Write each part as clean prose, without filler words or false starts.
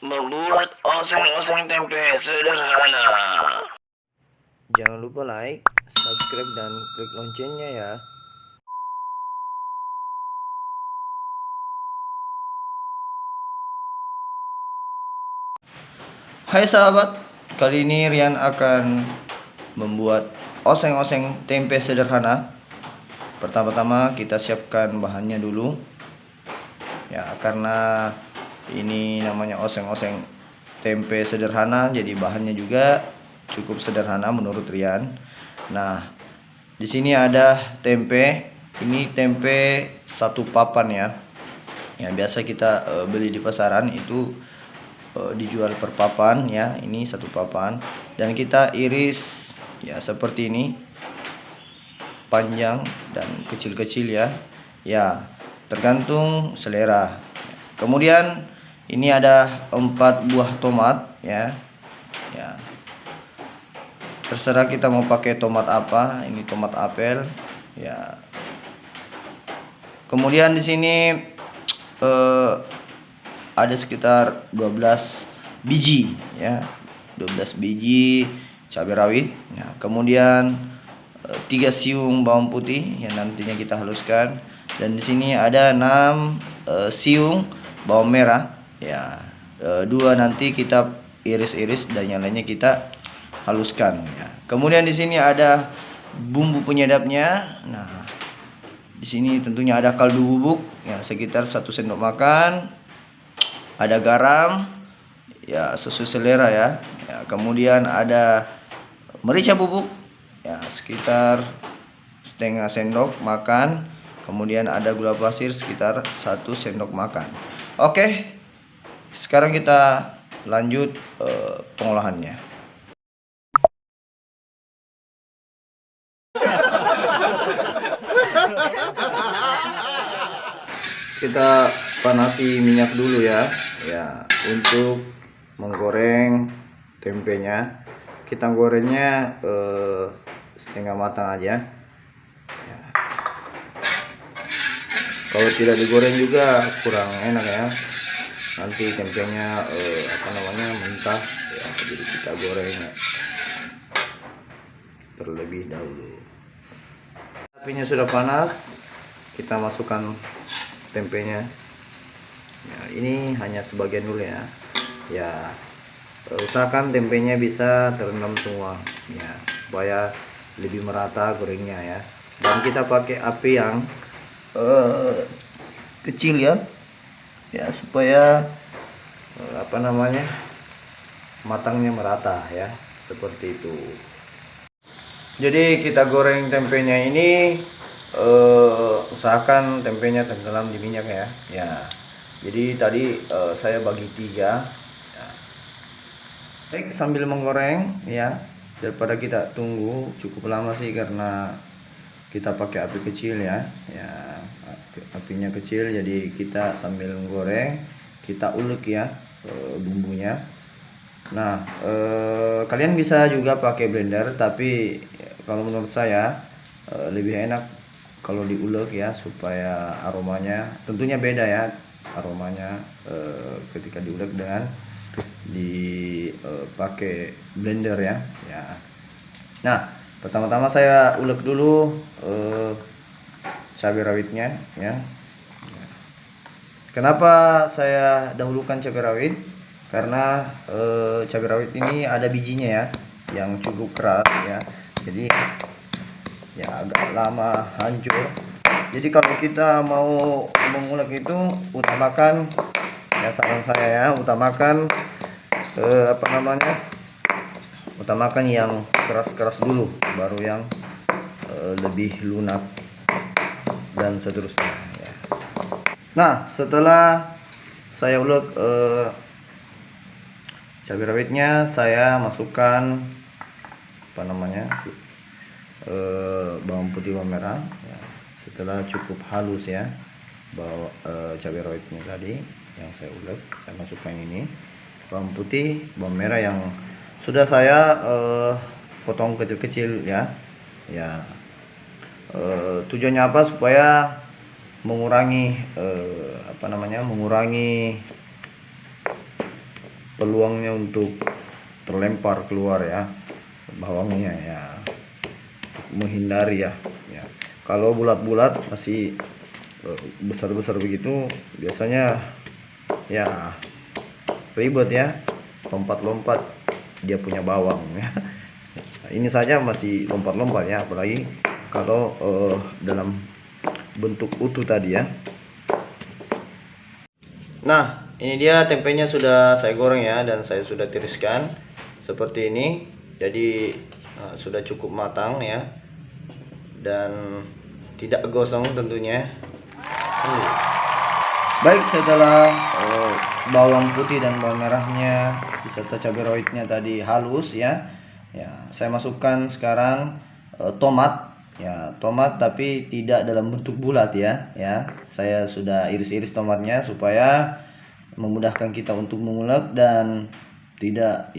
Membuat oseng-oseng tempe sederhana. Jangan lupa like, subscribe, dan klik loncengnya ya. Hai sahabat, kali ini Rian akan membuat oseng-oseng tempe sederhana. Pertama-tama kita siapkan bahannya dulu. Ya, karena ini namanya oseng-oseng tempe sederhana, jadi bahannya juga cukup sederhana menurut Rian. Nah, di sini ada tempe. Ini tempe satu papan ya. Ya, biasa kita beli di pasaran itu dijual per papan ya. Ini satu papan dan kita iris ya seperti ini, panjang dan kecil-kecil ya. Ya, tergantung selera. Kemudian ini ada 4 buah tomat ya. Ya, terserah kita mau pakai tomat apa. Ini tomat apel ya. Kemudian di sini ada sekitar 12 biji ya, 12 biji cabai rawit ya. Kemudian 3 siung bawang putih yang nantinya kita haluskan, dan di sini ada 6 siung bawang merah ya. 2 nanti kita iris-iris dan yang lainnya kita haluskan ya. Kemudian di sini ada bumbu penyedapnya. Nah, di sini tentunya ada kaldu bubuk ya sekitar 1 sendok makan, ada garam ya sesuai selera ya. Ya, kemudian ada merica bubuk ya sekitar setengah sendok makan, kemudian ada gula pasir sekitar 1 sendok makan. Oke, sekarang kita lanjut pengolahannya. Kita panasi minyak dulu ya. Ya, untuk menggoreng tempenya. Kita gorengnya setengah matang aja. Ya. Kalau tidak digoreng juga kurang enak ya. Nanti tempenya mentah ya. Jadi kita goreng terlebih dahulu. Apinya sudah panas, kita masukkan tempenya. Ya, ini hanya sebagian dulu ya. Ya, usahakan tempenya bisa terendam semua ya, supaya lebih merata gorengnya ya. Dan kita pakai api yang kecil ya. Ya, supaya matangnya merata ya, seperti itu. Jadi kita goreng tempenya ini usahakan tempenya tenggelam di minyak ya. Ya. Jadi tadi saya bagi 3. Ya. Baik, sambil menggoreng ya, daripada kita tunggu cukup lama sih karena kita pakai api kecil ya. Ya, apinya kecil, jadi kita sambil menggoreng kita ulek ya bumbunya. Nah, kalian bisa juga pakai blender, tapi kalau menurut saya lebih enak kalau diulek ya, supaya aromanya tentunya beda ya aromanya ketika diulek dengan dipakai blender ya. Ya. Nah, pertama-tama saya ulek dulu cabai rawitnya ya. Kenapa saya dahulukan cabai rawit? Karena cabai rawit ini ada bijinya ya, yang cukup keras ya. Jadi ya agak lama hancur. Jadi kalau kita mau mengulek itu utamakan ya, saran saya ya, utamakan utamakan yang keras-keras dulu, baru yang lebih lunak dan seterusnya ya. Nah, setelah saya ulek cabai rawitnya, saya masukkan bawang putih, bawang merah ya. Setelah cukup halus ya cabai rawitnya tadi yang saya ulek, saya masukkan ini bawang putih, bawang merah yang sudah saya potong kecil-kecil ya. Ya, tujuannya apa? Supaya mengurangi peluangnya untuk terlempar keluar ya bawangnya ya, untuk menghindari ya. Kalau bulat-bulat masih besar-besar begitu biasanya ya ribet ya, lompat-lompat dia punya bawang ya. Ini saja masih lompat-lompat ya, apalagi kalau dalam bentuk utuh tadi ya. Nah, ini dia tempenya sudah saya goreng ya, dan saya sudah tiriskan seperti ini. Jadi sudah cukup matang ya, dan tidak gosong tentunya. Baik, setelah bawang putih dan bawang merahnya beserta cabai rawitnya tadi halus ya, saya masukkan sekarang tomat ya, tomat tapi tidak dalam bentuk bulat ya. Saya sudah iris-iris tomatnya supaya memudahkan kita untuk mengulek dan tidak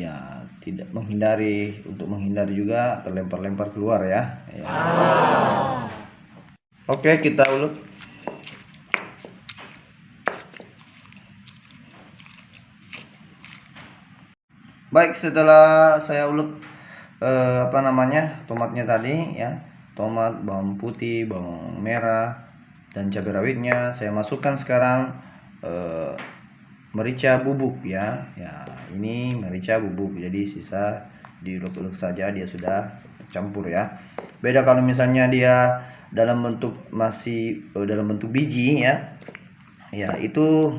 menghindari juga terlempar-lempar keluar ya. Oke, kita ulek. Baik, setelah saya ulek tomatnya tadi ya, tomat, bawang putih, bawang merah dan cabai rawitnya, saya masukkan sekarang merica bubuk ya. Ini merica bubuk, jadi sisa diulek-ulek saja, dia sudah tercampur ya. Beda kalau misalnya dia dalam bentuk dalam bentuk biji ya, itu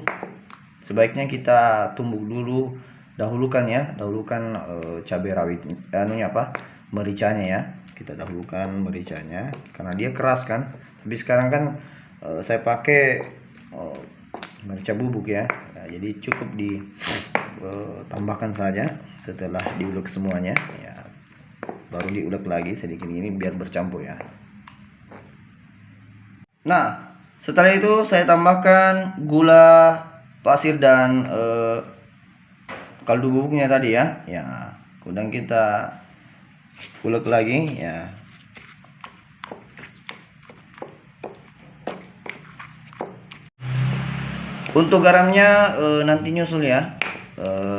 sebaiknya kita tumbuk dulu, dahulukan cabai rawit mericanya ya. Kita dahulukan mericanya karena dia keras kan, tapi sekarang kan saya pakai merica bubuk ya. Jadi cukup ditambahkan saja setelah diulek semuanya ya, baru diulek lagi sedikit ini biar bercampur ya. Nah, setelah itu saya tambahkan gula pasir dan kaldu bubuknya tadi ya. Kemudian kita ulek lagi ya. Untuk garamnya nanti nyusul ya.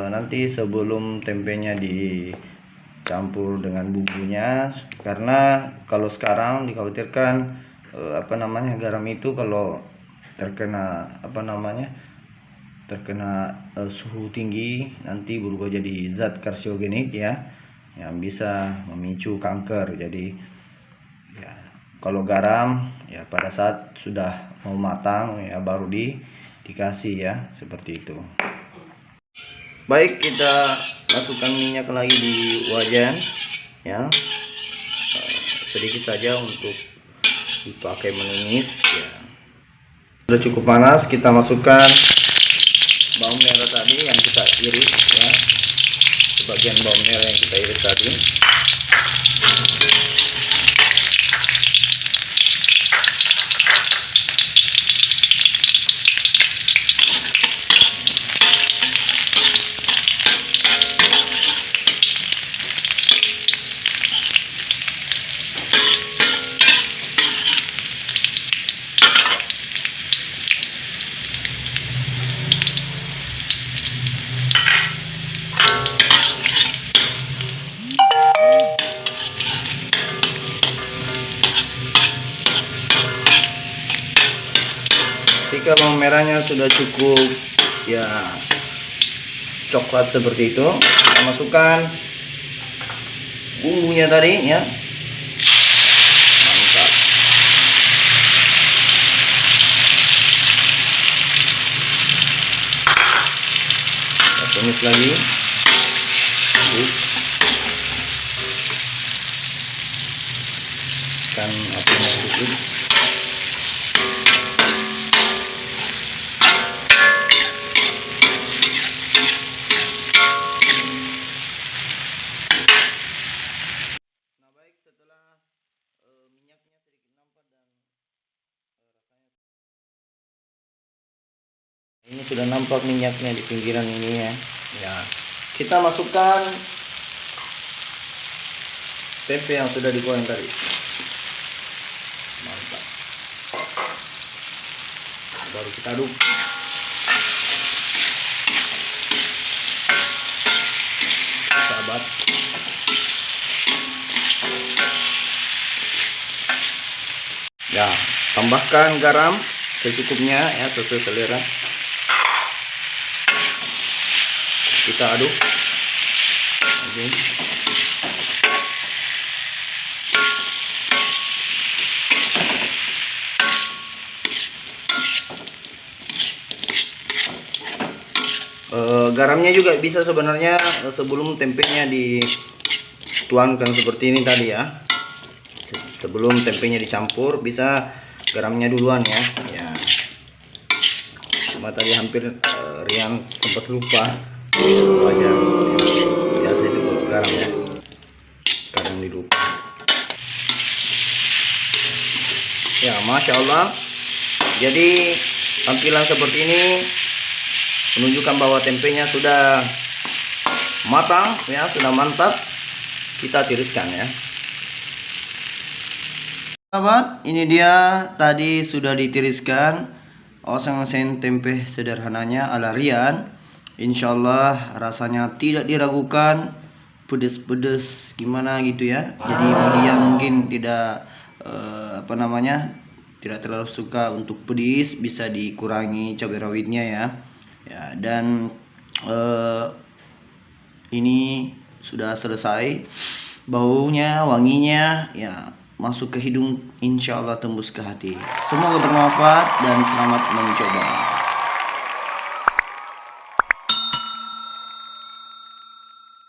Nanti sebelum tempenya dicampur dengan bumbunya, karena kalau sekarang dikhawatirkan garam itu kalau terkena suhu tinggi nanti berubah jadi zat karsiogenik ya, yang bisa memicu kanker. Jadi ya, kalau garam ya pada saat sudah mau matang ya baru dikasih ya, seperti itu. Baik, kita masukkan minyak lagi di wajan ya, sedikit saja untuk dipakai menumis ya. Sudah cukup panas, kita masukkan bawang merah tadi yang kita iris ya, sebagian bawang merah yang kita iris tadi. Ketika bawang merahnya sudah cukup ya coklat seperti itu, kita masukkan bumbunya tadi ya. Mantap. Kita tumis lagi. Kan apinya sedikit. Ini sudah nampak minyaknya di pinggiran ini ya. Kita masukkan tempe yang sudah digoreng tadi. Mantap. Baru kita aduk. Ya, tambahkan garam secukupnya ya, sesuai selera. Kita aduk. Oke. Garamnya juga bisa sebenarnya sebelum tempenya dituangkan seperti ini tadi ya. Sebelum tempenya dicampur bisa garamnya duluan ya. Ya. Cuma tadi hampir Rian sempat lupa. Itu aja. Biasa itu kalau garam ya. Kadang dilupa. Ya, Masya Allah. Jadi tampilan seperti ini menunjukkan bahwa tempenya sudah matang ya, sudah mantap. Kita tiriskan ya. Sahabat, ini dia tadi sudah ditiriskan oseng-oseng tempe sederhananya ala Rian. Insyaallah rasanya tidak diragukan, pedes-pedes gimana gitu ya. Jadi bagi yang mungkin tidak tidak terlalu suka untuk pedis, bisa dikurangi cabai rawitnya ya. Ya, dan ini sudah selesai. Baunya, wanginya ya masuk ke hidung, insya Allah tembus ke hati. Semoga bermanfaat dan selamat mencoba.